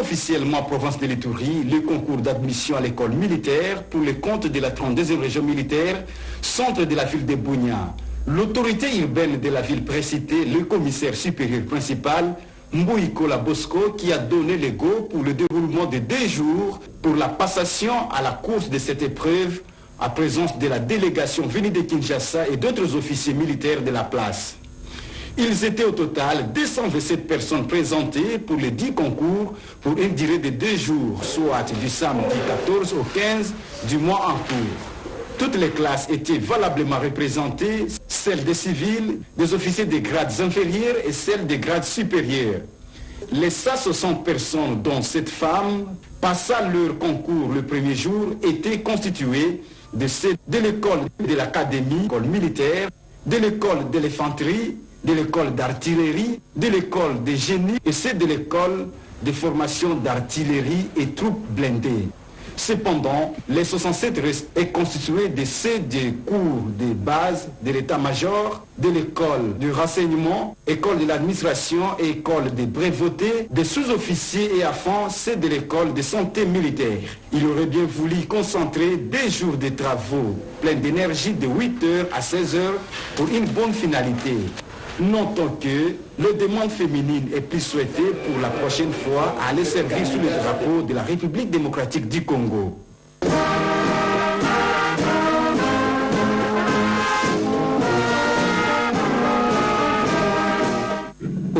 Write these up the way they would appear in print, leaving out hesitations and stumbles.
officiellement province de l'Ituri le concours d'admission à l'école militaire pour le compte de la 32e région militaire, centre de la ville de Bunia. L'autorité urbaine de la ville précitée, le commissaire supérieur principal, Mbouikola Bosco, qui a donné le go pour le déroulement de 2 jours pour la passation à la course de cette épreuve, à présence de la délégation venue de Kinshasa et d'autres officiers militaires de la place. Ils étaient au total 227 personnes présentées pour les 10 concours pour une durée de 2 jours, soit du samedi 14 au 15 du mois en cours. Toutes les classes étaient valablement représentées, celles des civils, des officiers de grades inférieurs et celles des grades supérieurs. Les 160 personnes, dont 7 femmes, passant leur concours le premier jour, étaient constituées de ceux de l'école de l'académie, l'école militaire, de l'école de l'infanterie, de l'école d'artillerie, de l'école de génie et ceux de l'école de formation d'artillerie et troupes blindées. Cependant, les 67 restent est constitué de ceux des cours de base de l'état-major, de l'école du renseignement, école de l'administration et école de prévôté, des sous-officiers et enfants, ceux de l'école de santé militaire. Il aurait bien voulu concentrer 2 jours de travaux pleins d'énergie de 8h à 16h pour une bonne finalité. Notons que le demande féminine est plus souhaitée pour la prochaine fois à aller servir sous le drapeau de la République démocratique du Congo.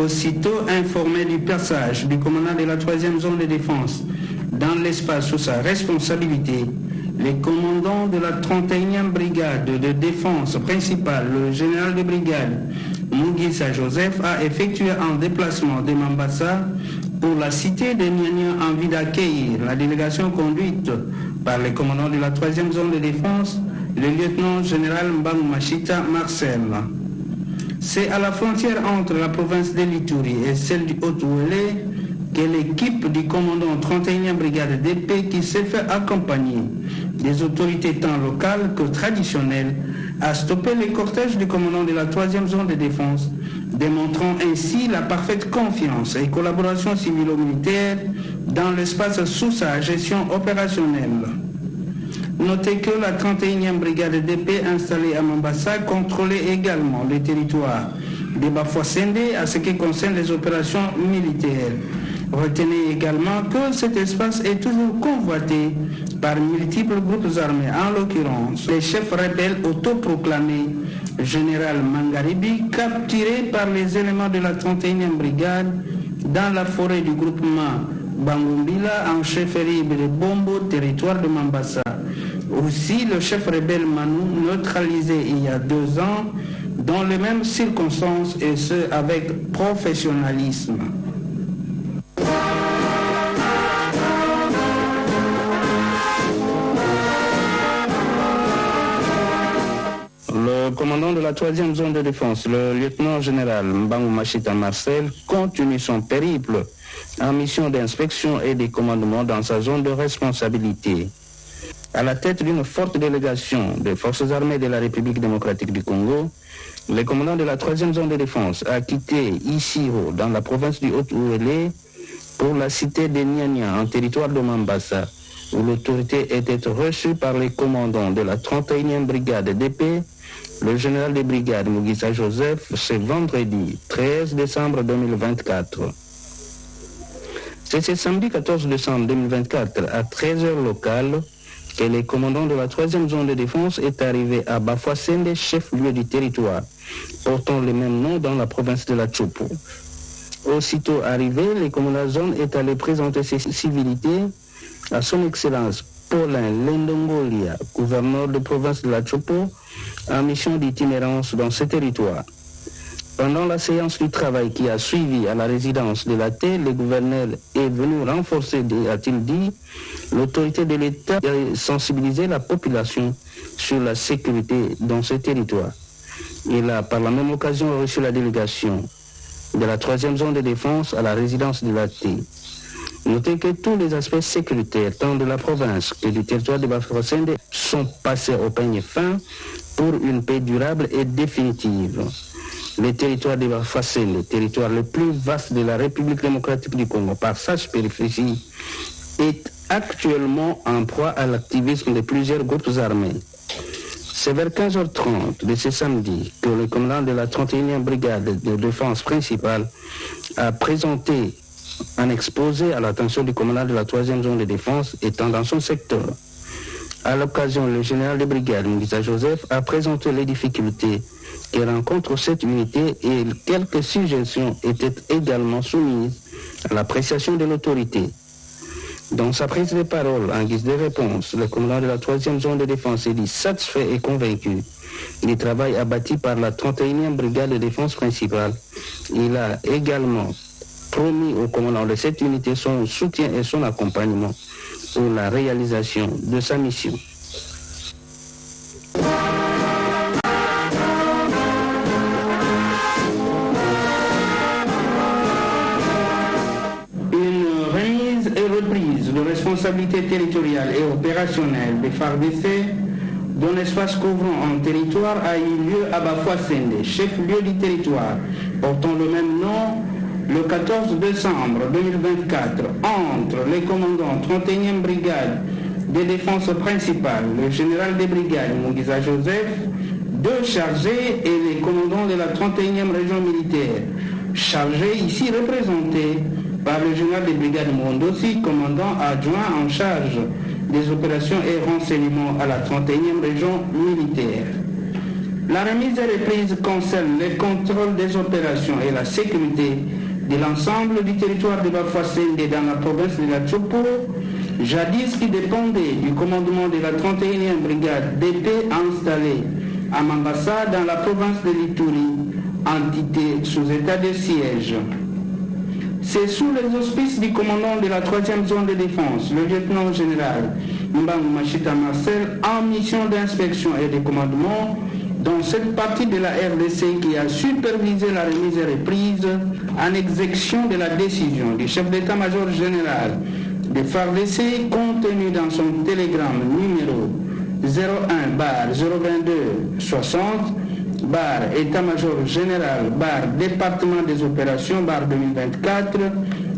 Aussitôt informé du passage du commandant de la 3e zone de défense dans l'espace sous sa responsabilité, le commandant de la 31e brigade de défense principale, le général de brigade Mugisa Joseph, a effectué un déplacement de Mambasa pour la cité de Nyanya en vue d'accueillir la délégation conduite par le commandant de la 3e zone de défense, le lieutenant général Mbangu Machita Marcel. C'est à la frontière entre la province de l'Ituri et celle du Haut-Ouélé que l'équipe du commandant 31e brigade d'épée, qui s'est fait accompagner des autorités tant locales que traditionnelles, a stoppé le cortège du commandant de la 3e zone de défense, démontrant ainsi la parfaite confiance et collaboration civilo-militaire dans l'espace sous sa gestion opérationnelle. Notez que la 31e brigade d'épée installée à Mambasa contrôlait également le territoire de Bafouassende à ce qui concerne les opérations militaires. Retenez également que cet espace est toujours convoité par multiples groupes armés, en l'occurrence les chefs rebelles autoproclamés, général Mangaribi, capturé par les éléments de la 31e brigade dans la forêt du groupement Bangumbila en chefferie de Bombo, territoire de Mambasa. Aussi le chef rebelle Manu, neutralisé il y a 2 ans, dans les mêmes circonstances et ce avec professionnalisme. Le commandant de la 3e zone de défense, le lieutenant général Mbangu Machita Marcel, continue son périple en mission d'inspection et de commandement dans sa zone de responsabilité. À la tête d'une forte délégation des forces armées de la République démocratique du Congo, le commandant de la 3e zone de défense a quitté Isiro dans la province du Haut-Ouélé pour la cité de Nyanya en territoire de Mambasa, où l'autorité était reçue par les commandants de la 31e brigade d'épée, le général de brigade Mugisa Joseph, ce vendredi 13 décembre 2024. C'est ce samedi 14 décembre 2024 à 13h locale que le commandant de la 3e zone de défense est arrivé à Bafouassende, chef-lieu du territoire, portant le même nom dans la province de la Tchopo. Aussitôt arrivé, le commandant de la zone est allé présenter ses civilités à son excellence Paulin Lendongolia, gouverneur de province de la Tchopo, en mission d'itinérance dans ce territoire. Pendant la séance du travail qui a suivi à la résidence de la T, le gouverneur est venu renforcer, a-t-il dit, l'autorité de l'État et sensibiliser la population sur la sécurité dans ce territoire. Il a par la même occasion reçu la délégation de la 3e zone de défense à la résidence de la T. Notez que tous les aspects sécuritaires, tant de la province que du territoire de Bafouassende, sont passés au peigne fin pour une paix durable et définitive. Le territoire de Bafouassé, le territoire le plus vaste de la République démocratique du Congo, par sa superficie, est actuellement en proie à l'activisme de plusieurs groupes armés. C'est vers 15h30 de ce samedi que le commandant de la 31e brigade de défense principale a présenté un exposé à l'attention du commandant de la 3e zone de défense étant dans son secteur. À l'occasion, le général de brigade, Mungisa Joseph, a présenté les difficultés que rencontre cette unité et quelques suggestions étaient également soumises à l'appréciation de l'autorité. Dans sa prise de parole en guise de réponse, le commandant de la 3e zone de défense est dit satisfait et convaincu du travail abattu par la 31e brigade de défense principale. Il a également promis au commandant de cette unité son soutien et son accompagnement pour la réalisation de sa mission. De responsabilité territoriale et opérationnelle des FARDC, dont l'espace couvrant un territoire a eu lieu à Bafouassende, chef-lieu du territoire, portant le même nom, le 14 décembre 2024, entre les commandants 31e brigade de défense principale, le général des brigades Mungisa Joseph, deux chargés, et les commandants de la 31e région militaire, chargés ici représentés par le général des brigades Mondossi, commandant adjoint en charge des opérations et renseignements à la 31e région militaire. La remise et reprise concerne le contrôle des opérations et la sécurité de l'ensemble du territoire de Bafouassende dans la province de la Tchopo, jadis qui dépendait du commandement de la 31e brigade d'épée installée à Mambasa dans la province de l'Ituri, entité sous état de siège. C'est sous les auspices du commandant de la 3e zone de défense, le lieutenant général Mbangou Machita Marcel, en mission d'inspection et de commandement dans cette partie de la RDC qui a supervisé la remise et reprise en exécution de la décision du chef d'état-major général de FARDC contenu dans son télégramme numéro 01/022-60 état-major général département des opérations 2024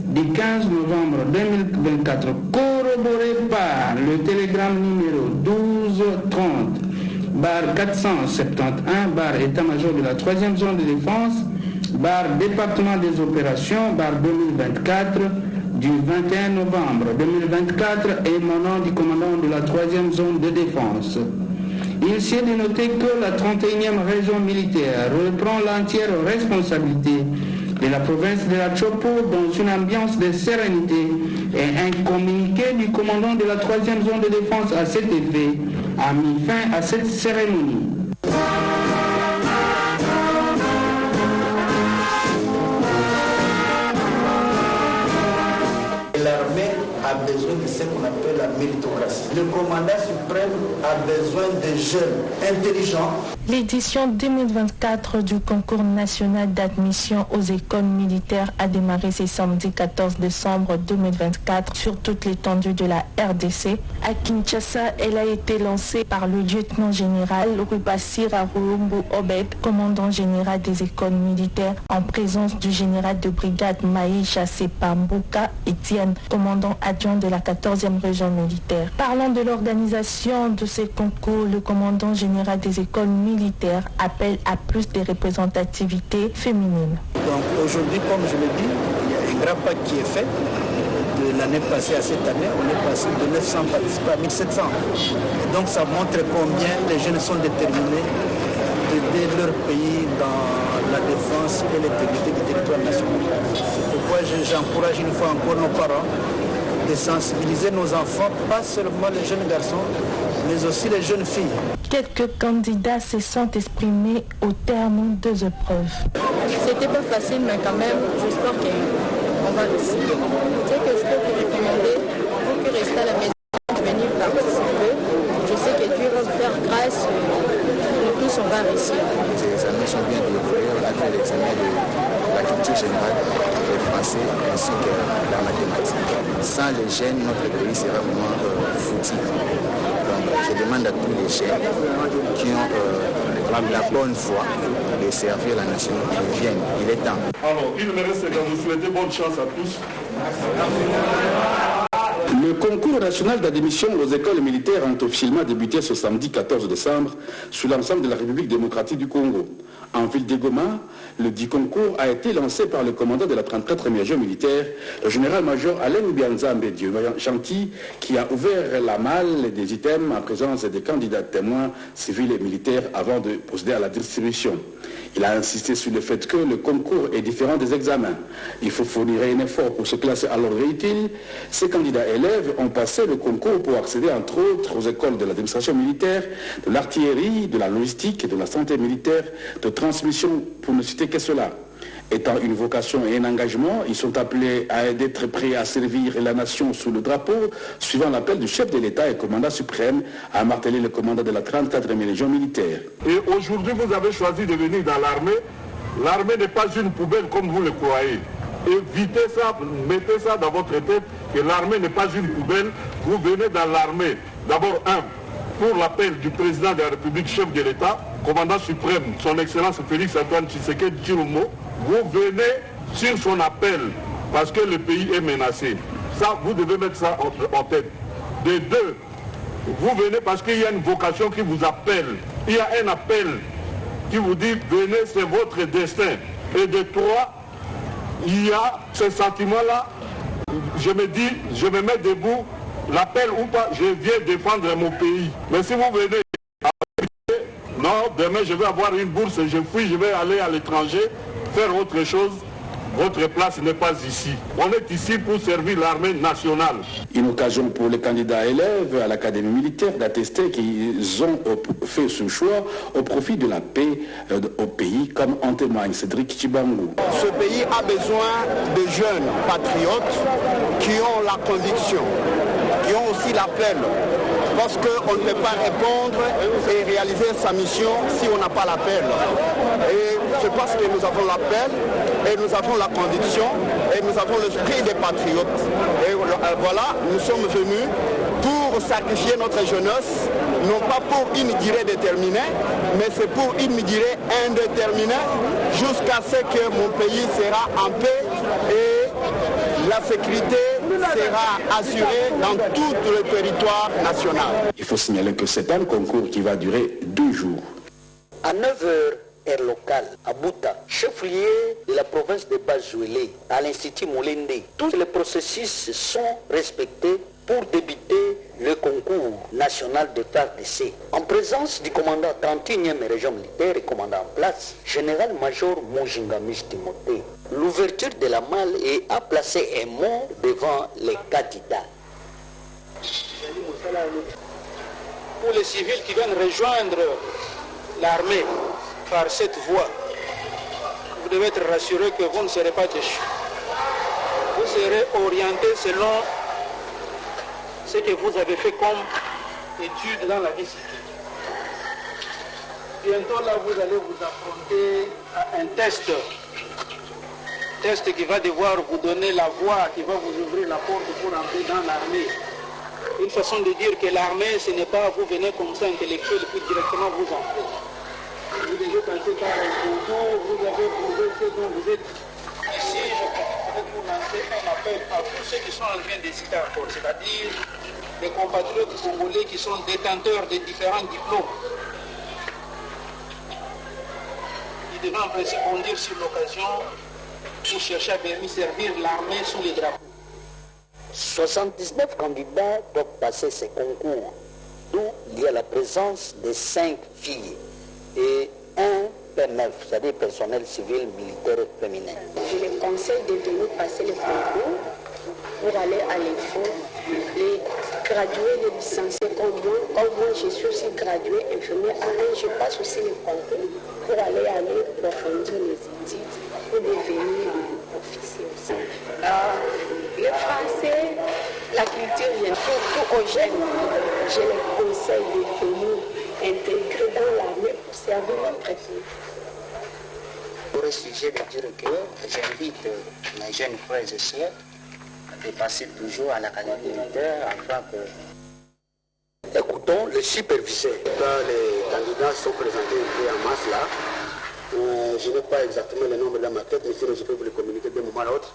du 15 novembre 2024, corroboré par le télégramme numéro 1230 471 état-major de la 3e zone de défense département des opérations 2024 du 21 novembre 2024 émanant du commandant de la 3e zone de défense. Il s'est de noter que la 31e région militaire reprend l'entière responsabilité de la province de la Tchopo dans une ambiance de sérénité, et un communiqué du commandant de la 3e zone de défense à cet effet a mis fin à cette cérémonie. L'armée a besoin de ce qu'on appelle la méritocratie. Le commandant suprême a besoin de jeunes intelligents. L'édition 2024 du concours national d'admission aux écoles militaires a démarré ce samedi 14 décembre 2024 sur toute l'étendue de la RDC. À Kinshasa, elle a été lancée par le lieutenant général Rubasir Arulumbu Obed, commandant général des écoles militaires, en présence du général de brigade Maïcha Sepambuka Etienne, commandant adjoint de la 14e région militaire. Parlant de l'organisation de ce concours, le commandant général des écoles militaires appelle à plus de représentativité féminine. Donc aujourd'hui, comme je le dis, il y a un grand pas qui est fait. De l'année passée à cette année, on est passé de 900 participants à 1700. Et donc ça montre combien les jeunes sont déterminés d'aider leur pays dans la défense et l'intégrité du territoire national. C'est pourquoi j'encourage une fois encore nos parents de sensibiliser nos enfants, pas seulement les jeunes garçons, mais aussi les jeunes filles. Quelques candidats se sont exprimés au terme des épreuves. C'était pas facile, mais quand même, j'espère qu'on va réussir. Ce que je peux vous recommander, vous qui restez à la maison, venir participer. Je sais que Dieu va vous faire grâce, nous tous on va réussir. Les examens sont bien déroulés, on a fait l'examen de la culture générale, le français ainsi que la mathématique. Sans les jeunes, notre pays sera vraiment foutu. Donc je demande à tous les jeunes qui ont la bonne foi de servir la nation qui vienne. Il est temps. Alors, il me reste qu'à vous souhaiter bonne chance à tous. Le concours national d'admission aux écoles militaires a officiellement débuté ce samedi 14 décembre sur l'ensemble de la République démocratique du Congo. En ville de Goma, le dit concours a été lancé par le commandant de la 34e région militaire, le général-major Alain Bianzambe Dieu Chanty, qui a ouvert la malle des items en présence des candidats témoins civils et militaires avant de procéder à la distribution. Il a insisté sur le fait que le concours est différent des examens. Il faut fournir un effort pour se classer à l'ordre utile. Ces candidats élèves ont passé le concours pour accéder entre autres aux écoles de l'administration militaire, de l'artillerie, de la logistique, de la santé militaire, de transmission, pour ne citer que cela. Étant une vocation et un engagement, ils sont appelés à être prêts à servir la nation sous le drapeau, suivant l'appel du chef de l'État et commandant suprême, a martelé le commandant de la 34e région militaire. Et aujourd'hui, vous avez choisi de venir dans l'armée. L'armée n'est pas une poubelle comme vous le croyez. Évitez ça, mettez ça dans votre tête, que l'armée n'est pas une poubelle. Vous venez dans l'armée, d'abord pour l'appel du président de la République, chef de l'État, commandant suprême, son Excellence Félix Antoine Tshisekedi Tshilombo. Vous venez sur son appel parce que le pays est menacé. Ça, vous devez mettre ça en tête. De deux, vous venez parce qu'il y a une vocation qui vous appelle. Il y a un appel qui vous dit venez, c'est votre destin. Et de trois, il y a ce sentiment-là. Je me dis, je me mets debout, l'appel ou pas, je viens défendre mon pays. Mais si vous venez, non, demain je vais avoir une bourse, je fuis, je vais aller à l'étranger, faire autre chose. Votre place n'est pas ici. On est ici pour servir l'armée nationale. Une occasion pour les candidats élèves à l'académie militaire d'attester qu'ils ont fait ce choix au profit de la paix au pays, comme en témoigne Cédric Tshibangou. Ce pays a besoin de jeunes patriotes qui ont la conviction, qui ont aussi l'appel. Parce qu'on ne peut pas répondre et réaliser sa mission si on n'a pas l'appel. Et c'est parce que nous avons l'appel et nous avons la conviction et nous avons l'esprit des patriotes. Et voilà, nous sommes venus pour sacrifier notre jeunesse, non pas pour une durée déterminée, mais c'est pour une durée indéterminée, jusqu'à ce que mon pays sera en paix et la sécurité sera assurée dans tout le territoire national. Il faut signaler que c'est un concours qui va durer 2 jours. À 9h, heure locale, à Bouta, chef-lieu de la province de Bajouélé, à l'Institut Moulende, tous les processus sont respectés pour débuter le concours national de FARDC. En présence du commandant 31e région militaire et commandant en place, général-major Mujinga Mich Timothée. L'ouverture de la malle a placé un mot devant les candidats. Pour les civils qui viennent rejoindre l'armée par cette voie, vous devez être rassurés que vous ne serez pas déchus. Vous serez orientés selon ce que vous avez fait comme étude dans la vie civile. Bientôt là, vous allez vous affronter à un test qui va devoir vous donner la voie, qui va vous ouvrir la porte pour entrer dans l'armée. Une façon de dire que l'armée, ce n'est pas vous venez comme ça intellectuel et puis directement vous entrez. Vous devez passer par un concours, vous avez prouvé ce dont vous êtes. Ici, je voudrais vous lancer un appel à tous ceux qui sont en train d'hésiter encore, c'est-à-dire les compatriotes congolais qui sont détenteurs de différents diplômes. Ils devaient en principe bondir sur l'occasion pour chercher à venir servir l'armée sous les drapeaux. 79 candidats doivent passer ces concours, d'où il y a la présence de 5 filles et un P9, c'est-à-dire personnel civil, militaire et féminin. Je les conseille de venir passer le concours pour aller à l'INFO, les gradués, les licenciés comme moi je suis aussi gradué infirmier je passe aussi le concours pour aller approfondir les études, pour devenir officier aussi. Le français, la culture, surtout aux jeunes, je les conseille de venir intégrer dans l'armée pour servir notre pays. Pour le sujet de dire que j'invite mes jeunes frères et sœurs de passer toujours à l'académie militaire afin que... Écoutons le superviseur. Dans les candidats sont présentés en masse là. Je n'ai pas exactement le nombre dans ma tête, mais sinon je peux vous le communiquer d'un moment à l'autre.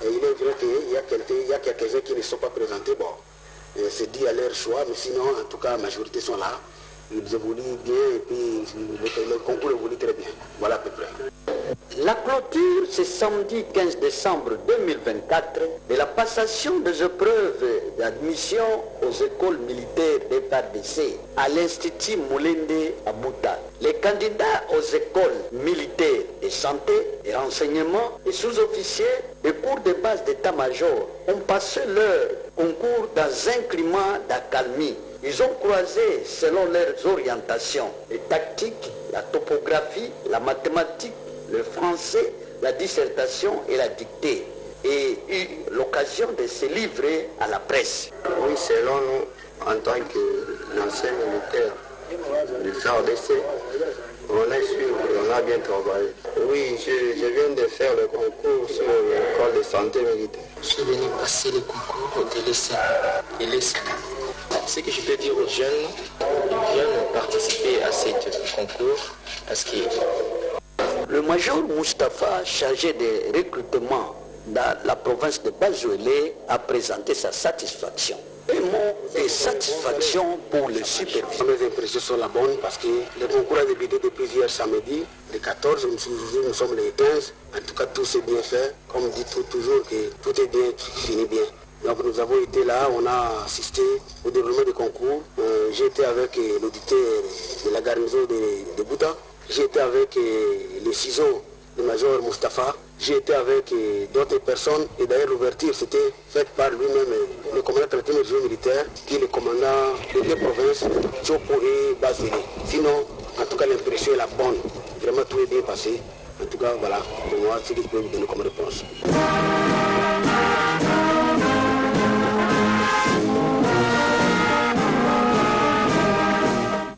Il est vrai qu'il y a quelques-uns qui ne sont pas présentés. Bon, c'est dit à leur choix, mais sinon, en tout cas, la majorité sont là. Ils évoluent bien et puis le concours évolue très bien. Voilà à peu près. La clôture, c'est samedi 15 décembre 2024 de la passation des épreuves d'admission aux écoles militaires des FARDC à l'Institut Moulende à Bouta. Les candidats aux écoles militaires et santé et renseignement et sous-officiers des cours de base d'état-major ont passé leur concours dans un climat d'accalmie. Ils ont croisé, selon leurs orientations, les tactiques, la topographie, la mathématique, le français, la dissertation et la dictée, et eu l'occasion de se livrer à la presse. Oui, selon nous, en tant qu'ancien militaire du FARDC, on est sûr qu'on a bien travaillé. Oui, je viens de faire le concours sur l'école de santé militaire. Je suis venu passer le concours de l'ESN. Ce que je peux dire aux jeunes, ils viennent participer à ce concours parce que le major Moustapha, chargé de recrutement dans la province de Bazoélé, a présenté sa satisfaction. Un mot de satisfaction pour le superviseur. Mes impressions sont la bonne parce que le concours a débuté depuis hier samedi, le 14, nous sommes le 15. En tout cas, tout s'est bien fait. Comme dit toujours, que tout est bien, fini bien. Donc nous avons été là, on a assisté au déroulement du concours. J'ai été avec l'auditeur de la garnison de Bouta. J'ai été avec les ciseaux du major Moustapha. J'ai été avec d'autres personnes. Et d'ailleurs l'ouverture c'était faite par lui-même, le commandant de la région militaire, qui est le commandant des deux provinces, Chopo et Bazélé. Sinon, en tout cas l'impression est la bonne. Vraiment tout est bien passé. En tout cas, voilà, pour moi, c'est ce que je peux vous donner comme réponse.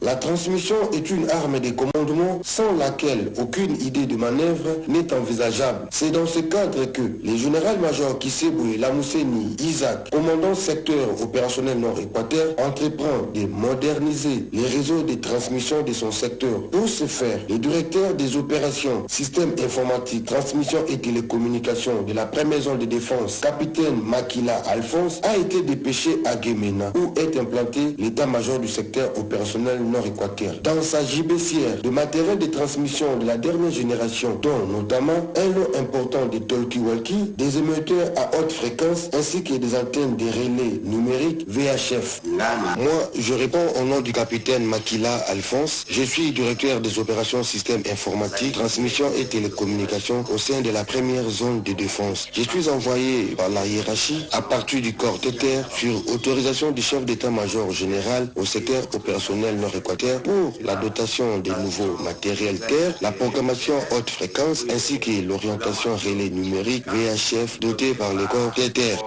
La transmission est une arme de commandement sans laquelle aucune idée de manœuvre n'est envisageable. C'est dans ce cadre que le général-major Kiseboué Lamousseni Isaac, commandant secteur opérationnel Nord-Équateur, entreprend de moderniser les réseaux de transmission de son secteur. Pour ce faire, le directeur des opérations, système informatique, transmission et télécommunications de la première zone de défense, capitaine Makila Alphonse, a été dépêché à Guémena, où est implanté l'état-major du secteur opérationnel Nord-Équateur. Dans sa gibecière de matériel de transmission de la dernière génération, dont notamment un lot important de talkie-walkie, des émetteurs à haute fréquence ainsi que des antennes de relais numériques VHF. Moi, je réponds au nom du capitaine Makila Alphonse. Je suis directeur des opérations système informatique, transmission et télécommunications au sein de la première zone de défense. Je suis envoyé par la hiérarchie à partir du corps de terre sur autorisation du chef d'état-major général au secteur opérationnel Nord-Équateur pour la dotation des nouveaux matériels terre, la programmation haute fréquence ainsi que l'orientation relais numérique VHF doté par le corps de terre.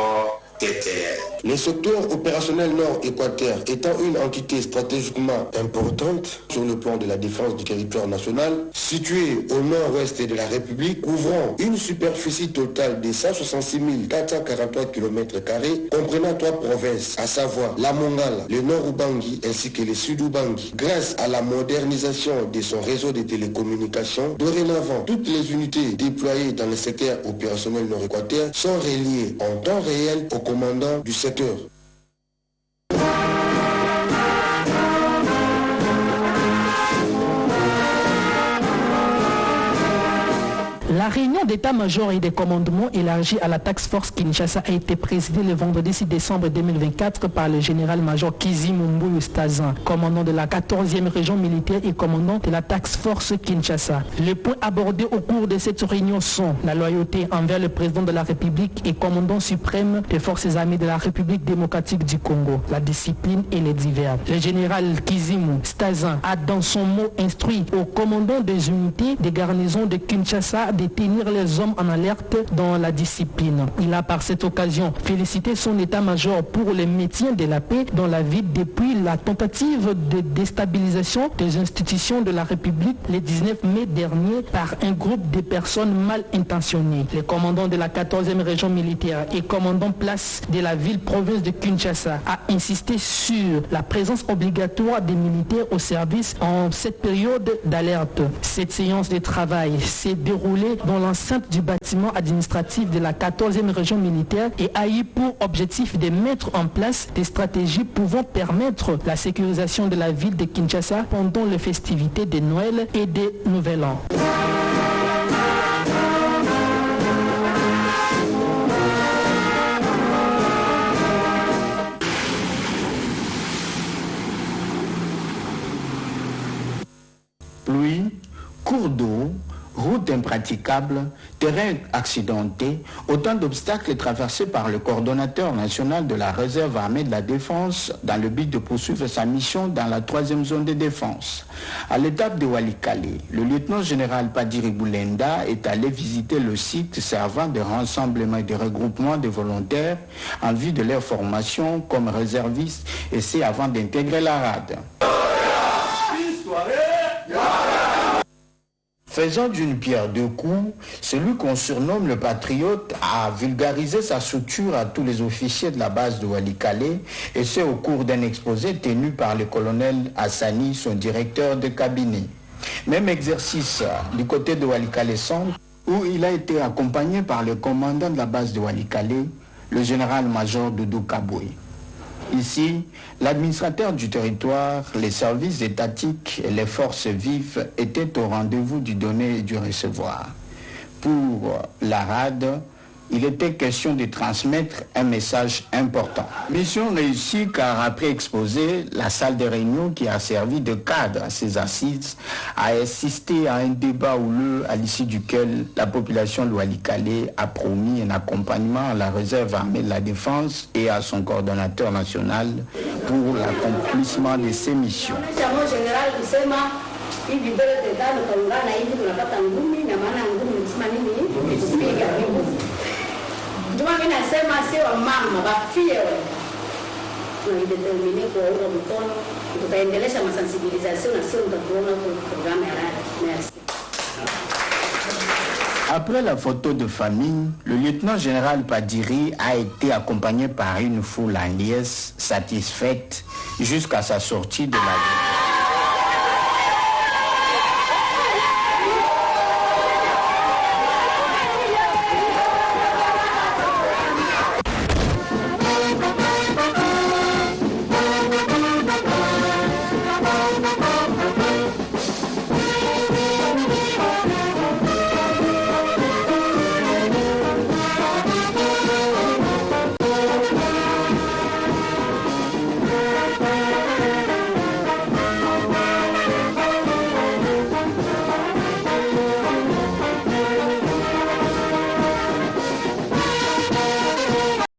Le secteur opérationnel Nord-Équateur étant une entité stratégiquement importante sur le plan de la défense du territoire national, situé au nord-ouest de la République, couvrant une superficie totale de 166 443 km², comprenant 3 provinces, à savoir la Mongala, le Nord-Ubangi ainsi que le Sud-Ubangi. Grâce à la modernisation de son réseau de télécommunications, dorénavant, toutes les unités déployées dans le secteur opérationnel Nord-Équateur sont reliées en temps réel au commandant du secteur. La réunion d'état-major et des commandements élargie à la task force Kinshasa a été présidée le vendredi 6 décembre 2024 par le général-major Kizimumbu Stazan, commandant de la 14e région militaire et commandant de la task force Kinshasa. Les points abordés au cours de cette réunion sont la loyauté envers le président de la République et commandant suprême des forces armées de la République démocratique du Congo, la discipline et les divers. Le général Kizimu Stazan a dans son mot instruit aux commandants des unités des garnisons de Kinshasa de tenir les hommes en alerte dans la discipline. Il a par cette occasion félicité son état-major pour le maintien de la paix dans la ville depuis la tentative de déstabilisation des institutions de la République le 19 mai dernier par un groupe de personnes mal intentionnées. Le commandant de la 14e région militaire et commandant place de la ville-province de Kinshasa a insisté sur la présence obligatoire des militaires au service en cette période d'alerte. Cette séance de travail s'est déroulée dans l'enceinte du bâtiment administratif de la 14e région militaire et a eu pour objectif de mettre en place des stratégies pouvant permettre la sécurisation de la ville de Kinshasa pendant les festivités de Noël et de Nouvel An. Pluie, cours d'eau, route impraticable, terrain accidenté, autant d'obstacles traversés par le coordonnateur national de la réserve armée de la défense dans le but de poursuivre sa mission dans la 3e zone de défense. À l'étape de Walikale, le lieutenant-général Padiri Boulenda est allé visiter le site servant de rassemblement et de regroupement de volontaires en vue de leur formation comme réservistes et c'est avant d'intégrer la rade. Faisant d'une pierre deux coups, celui qu'on surnomme le patriote a vulgarisé sa structure à tous les officiers de la base de Walikale et c'est au cours d'un exposé tenu par le colonel Hassani, son directeur de cabinet. Même exercice du côté de Walikale Centre où il a été accompagné par le commandant de la base de Walikale, le général-major Doudou Kaboué. Ici, l'administrateur du territoire, les services étatiques et les forces vives étaient au rendez-vous du donner et du recevoir. Pour la rade, il était question de transmettre un message important. Mission réussie car après exposé, la salle de réunion qui a servi de cadre à ces assises a assisté à un débat houleux à l'issue duquel la population de Walikale a promis un accompagnement à la réserve armée de la défense et à son coordonnateur national pour l'accomplissement de ses missions. Après la photo de famille, le lieutenant-général Padiri a été accompagné par une foule en liesse satisfaite jusqu'à sa sortie de la ville.